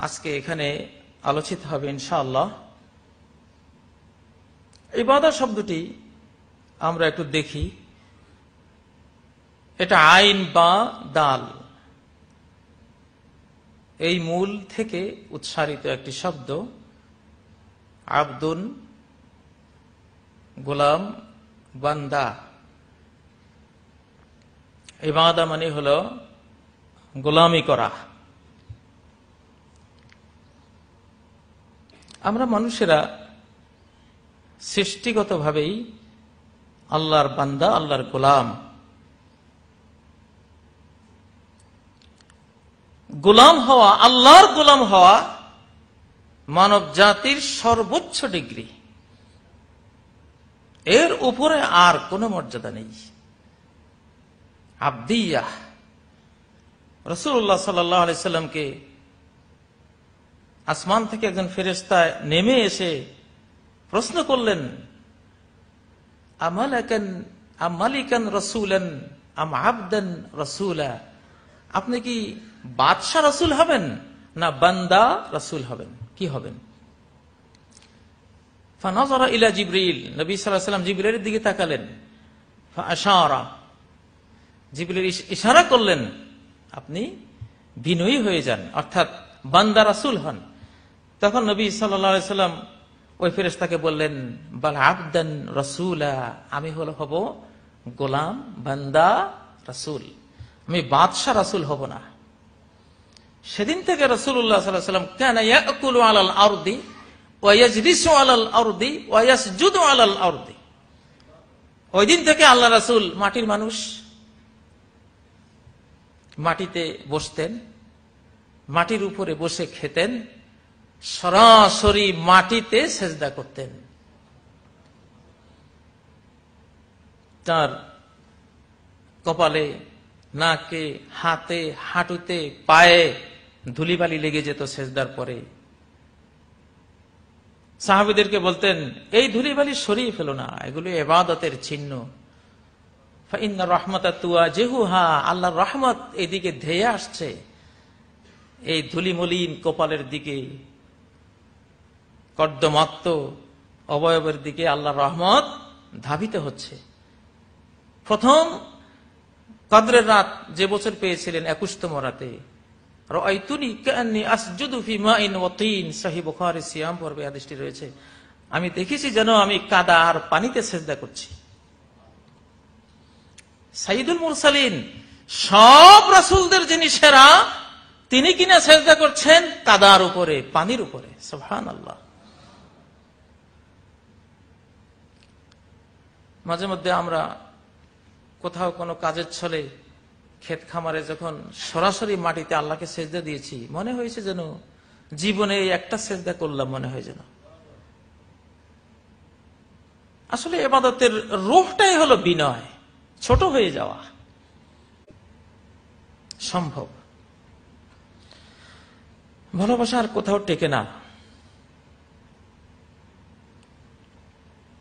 আজকে এখানে আলোচিত হবে ইনশাআল্লাহ। ইবাদত শব্দটি আমরা একটু দেখি। এটা আইন বা দাল, এই মূল থেকে উচ্চারিত একটি শব্দ। আবদুন, গোলাম, বান্দা। ইবাদা মানে হলো গোলামি করা। আমরা মানুষেরা সৃষ্টিগতভাবেই আল্লাহর বান্দা, আল্লাহর গোলাম। গোলাম হওয়া, আল্লাহর গোলাম হওয়া মানব জাতির সর্বোচ্চ ডিগ্রি। এর উপরে আর কোনো মর্যাদা নেই। আবদিয়াহ। রাসূলুল্লাহ সাল্লাল্লাহু আলাইহি সাল্লামকে আসমান থেকে একজন ফেরেশতা নেমে এসে প্রশ্ন করলেন, আমালাকান আম মালিকান রাসূলান আম আবদান রাসূলা, আপনি কি বাদশাহ রাসূল হবেন না বান্দা রাসূল হবেন, কি হবেন? ফানাযারা ইলা জিবরিল, নবী সাল্লাল্লাহু আলাইহি ওয়াসাল্লাম জিবরিলের দিকে তাকালেন। ফাআশারা, জিবরিল ইশারা করলেন, আপনি বিনয়ী হয়ে যান, অর্থাৎ বান্দা রাসূল হন। তখন নবী সাল্লাল্লাহু আলাইহি ওয়াসাল্লাম ওই ফেরেশতাকে বললেন, বাল আবদান রাসূলা, আমি হব গোলাম, বান্দা, রাসূল, আমি বাদশাহ রাসূল হব না। সেদিন থেকে রাসূলুল্লাহ সাল্লাল্লাহু আলাইহি ওয়াসাল্লাম কানা ইয়াকুলু আলাল আরদি ওয়া ইয়াজলিসু আলাল আরদি ওয়া ইয়াসজুদু আলাল আরদি। ওই দিন থেকে আল্লাহ রাসূল মাটির মানুষ, মাটিতে বসতেন, মাটির উপরে বসে খেতেন, সরাসরি মাটিতে সেজদা করতেন। তার কপালে, নাকে, হাতে, হাঁটুতে, পায়ে ধুলিবালি লেগে যেত সেজদার পরে। সাহাবীদেরকে বলতেন, এই ধুলিবালি সরিয়ে ফেলো না, এগুলো ইবাদতের চিহ্ন। ফাইন্না রাহমাতা তুওয়াজিহুহা, আল্লাহর রহমত এদিকে ধেয়ে আসছে, এই ধুলিমলিন কপালের দিকে, কর্দমাক্ত অবয়বের দিকে আল্লাহর রহমত ধাবিত হচ্ছে। প্রথম কদরের রাত যে বছর পেয়েছিলেন 21তম রাতে, রাআইতুনি কাআন্নী আসজুদু ফি মাইন ওয়া তিন, সহিহ বুখারী সিয়াম পর্বে হাদিসটি রয়েছে, আমি দেখেছি যেন আমি কাদা আর পানিতে সেজদা করছি। সাইয়্যিদুল মুরসালিন, সব রাসূলদের যিনি সেরা, তিনি কিনা সেজদা করছেন কাদার উপরে, পানির উপরে। সুবহানাল্লাহ। মাঝে মধ্যে আমরা কোথাও কোনো কাজের ছলে ক্ষেত খামারে যখন সরাসরি মাটিতে আল্লাহকে সেজদা দিয়েছি, মনে হয়েছে যেন জীবনে একটা সেজদা করলাম, মনে হয় যেন। আসলে ইবাদতের রূহটাই হলো বিনয়, ছোট হয়ে যাওয়া। সম্ভব ভালোবাসা আর কোথাও টেকে না।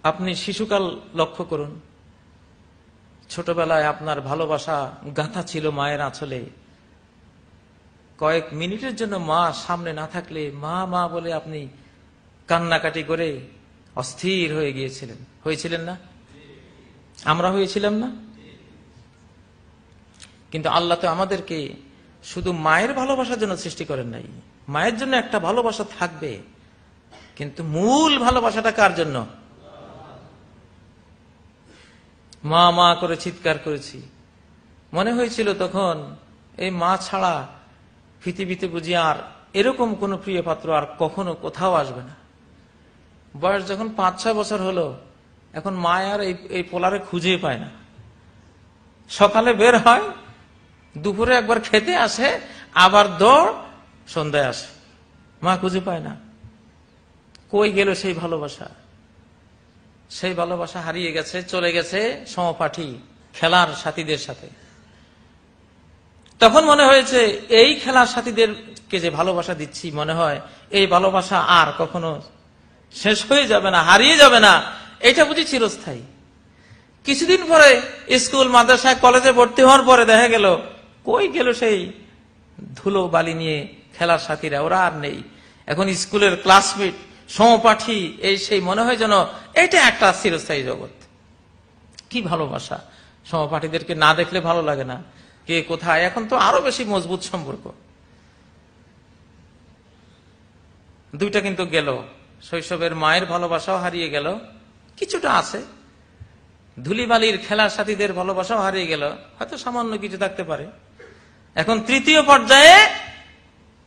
আপনি শিশুকাল লক্ষ্য করুন, ছোটবেলায় আপনার ভালোবাসা গাঁথা ছিল মায়ের আঁচলে। কয়েক মিনিটের জন্য মা সামনে না থাকলে মা মা বলে আপনি কান্নাকাটি করে অস্থির হয়ে গিয়েছিলেন, হয়েছিলেন না? আমরা হয়েছিলাম না? কিন্তু আল্লাহ তো আমাদেরকে শুধু মায়ের ভালোবাসার জন্য সৃষ্টি করেন নাই। মায়ের জন্য একটা ভালোবাসা থাকবে, কিন্তু মূল ভালোবাসাটা কার জন্য? মা মা করে চিৎকার করেছি, মনে হয়েছিল তখন এই মা ছাড়া পৃথিবীতে বুঝি আর এরকম কোন প্রিয় পাত্র আর কখনো কোথাও আসবে না। বয়স যখন 5-6 বছর হলো, এখন মা আর এই পোলারে খুঁজে পায় না। সকালে বের হয়, দুপুরে একবার খেতে আসে, আবার দৌড় সন্ধ্যায় আসে, মা খুঁজে পায় না। কই গেল সেই ভালোবাসা? সেই ভালোবাসা হারিয়ে গেছে, চলে গেছে সহপাঠী খেলার সাথীদের সাথে। তখন মনে হয়েছে এই খেলার সাথীদেরকে যে ভালোবাসা দিচ্ছি, মনে হয় এই ভালোবাসা আর কখনো শেষ হয়ে যাবে না, হারিয়ে যাবে না, এটা বুঝি চিরস্থায়ী। কিছুদিন পরে স্কুল, মাদ্রাসায়, কলেজে ভর্তি হওয়ার পরে দেখা গেল কই গেল সেই ধুলো বালি নিয়ে খেলার সাথীরা ওরা আর নেই। এখন স্কুলের ক্লাসমেট, সহপাঠী, এই সেই মনে হয় যেন এটা একটা চিরস্থায়ী জগৎ। কি ভালোবাসা! সহপাঠীদেরকে না দেখলে ভালো লাগে না, কে কোথায়। এখন তো আরো বেশি মজবুত সম্পর্ক। দুইটা কিন্তু গেল, শৈশবের মায়ের ভালোবাসাও হারিয়ে গেল, কিছুটা আছে, ধুলিবালির খেলার সাথীদের ভালোবাসাও হারিয়ে গেল, হয়তো সামান্য কিছু থাকতে পারে। এখন তৃতীয় পর্যায়ে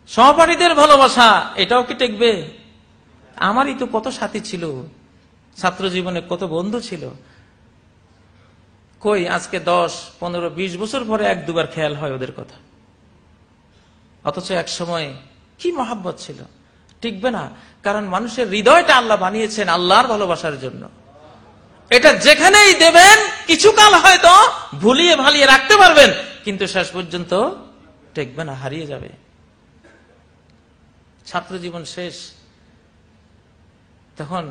সহপাঠীদের ভালোবাসা, এটাও কি টেকবে? আমারই তো কত সাথী ছিল, ছাত্র জীবনে কত বন্ধু ছিল, কই আজকে 10, 15, 20 বছর পরে এক দুবার খেয়াল হয় ওদের কথা। অথচ এক সময় কি মহাব্বত ছিল, টিকবে না। কারণ মানুষের হৃদয়টা আল্লাহ বানিয়েছেন আল্লাহর ভালোবাসার জন্য। এটা যেখানেই দেবেন কিছুকাল হয়তো ভুলিয়ে ভালিয়ে রাখতে পারবেন, কিন্তু শেষ পর্যন্ত টেকবে না, হারিয়ে যাবে। ছাত্র জীবন শেষ, তখন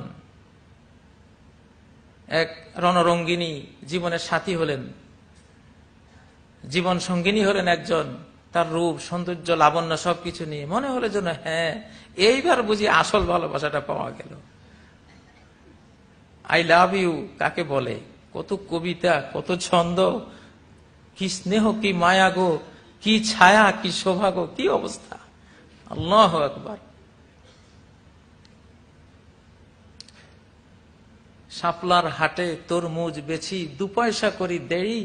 এক রণরঙ্গিনী জীবনের সাথী হলেন, জীবন সঙ্গিনী হলেন একজন। তার রূপ, সৌন্দর্য, লাবণ্য সবকিছু নিয়ে মনে হলো যেন হ্যাঁ, এইবার বুঝি আসল ভালোবাসাটা পাওয়া গেল। আই লাভ ইউ কাকে বলে, কত কবিতা, কত ছন্দ, কি স্নেহ, কি মায়া গো, কি ছায়া, কি শোভা গো, কি অবস্থা! আল্লাহু আকবার। শাপলার হাটে তরমুজ বেচি, 2 পয়সা করি দেরি,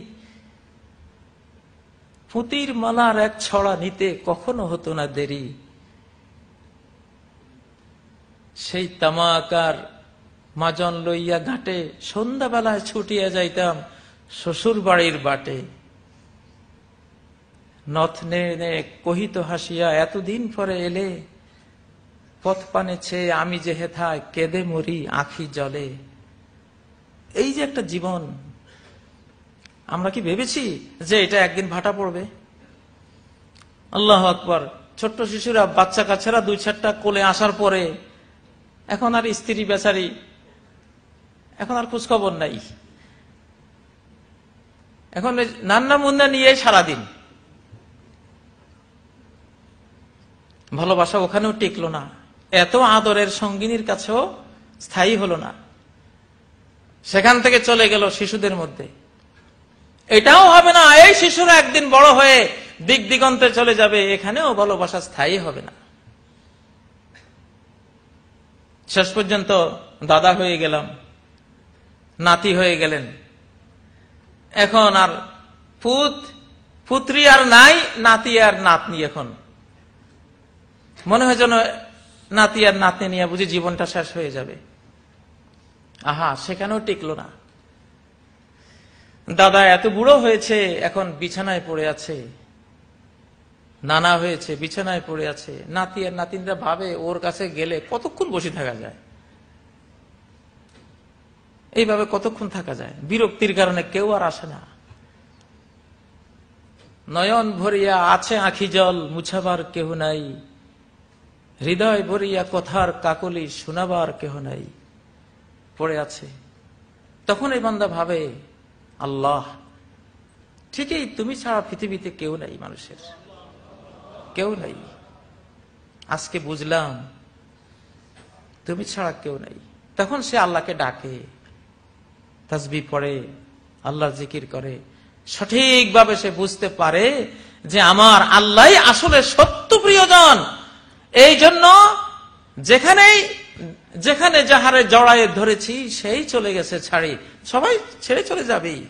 পুঁতির মালার এক ছড়া নিতে কখনো হতো না দেরি। সেই তামাকার মাজন লইয়া ঘাটে, সন্ধ্যাবেলায় ছুটিয়া যাইতাম শ্বশুর বাড়ির বাটে। নথ নে কহিত হাসিয়া, এতদিন পরে এলে, পথ পানে ছেয়ে আমি যে হেথায় কেঁদে মরি আঁখি জলে। এই যে একটা জীবন, আমরা কি ভেবেছি যে এটা একদিন ভাটা পড়বে? আল্লাহু আকবার। ছোট্ট শিশুরা, বাচ্চা কাচ্চারা 2-4টা কোলে আসার পরে এখন আর স্ত্রী বেচারি, এখন আর খোঁজখবর নাই, এখন নান্না মুন্না নিয়ে সারাদিন। ভালোবাসা ওখানেও টিকলো না, এত আদরের সঙ্গিনীর কাছেও স্থায়ী হলো না, সেখান থেকে চলে গেল শিশুদের মধ্যে। এটাও হবে না, এই শিশুরা একদিন বড় হয়ে দিক দিগন্তে চলে যাবে, এখানেও ভালোবাসা স্থায়ী হবে না। শেষ পর্যন্ত দাদা হয়ে গেলাম, নাতি হয়ে গেলেন। এখন আর পুত্রী আর নাই, নাতি আর নাতনি। এখন মনে হয় যেন নাতি আর নাতনি নিয়ে বুঝি জীবনটা শেষ হয়ে যাবে। আহা, সেখানেও টিকলো না। দাদা এত বুড়ো হয়েছে, এখন বিছানায় পড়ে আছে, নানা হয়েছে, বিছানায় পড়ে আছে। নাতি আর নাতিনরা ভাবে ওর কাছে গেলে কতক্ষণ বসে থাকা যায়, এইভাবে কতক্ষণ থাকা যায়। বিরক্তির কারণে কেউ আর আসে না। নয়ন ভরিয়া আছে আঁখি জল, মুছাবার কেহ নাই, হৃদয় ভরিয়া কথার কাকলি শোনাবার কেহ নাই, পড়ে আছে। তখন এই বান্দা ভাবে, আল্লাহ ঠিকই, তুমি ছাড়া পৃথিবীতে কেউ নাই, মানুষের কেউ নাই। আজকে বুঝলাম তুমি ছাড়া কেউ নাই। তখন সে আল্লাহকে ডাকে, তাসবিহ পড়ে, আল্লাহর জিকির করে। সঠিকভাবে সে বুঝতে পারে যে আমার আল্লাহ আসলে সত্য প্রিয়জন। এই জন্য যেখানে যাহারে জড়ায়ে ধরেছি সেই চলে গেছে ছাড়ি, সবাই ছেড়ে চলে যাবেই।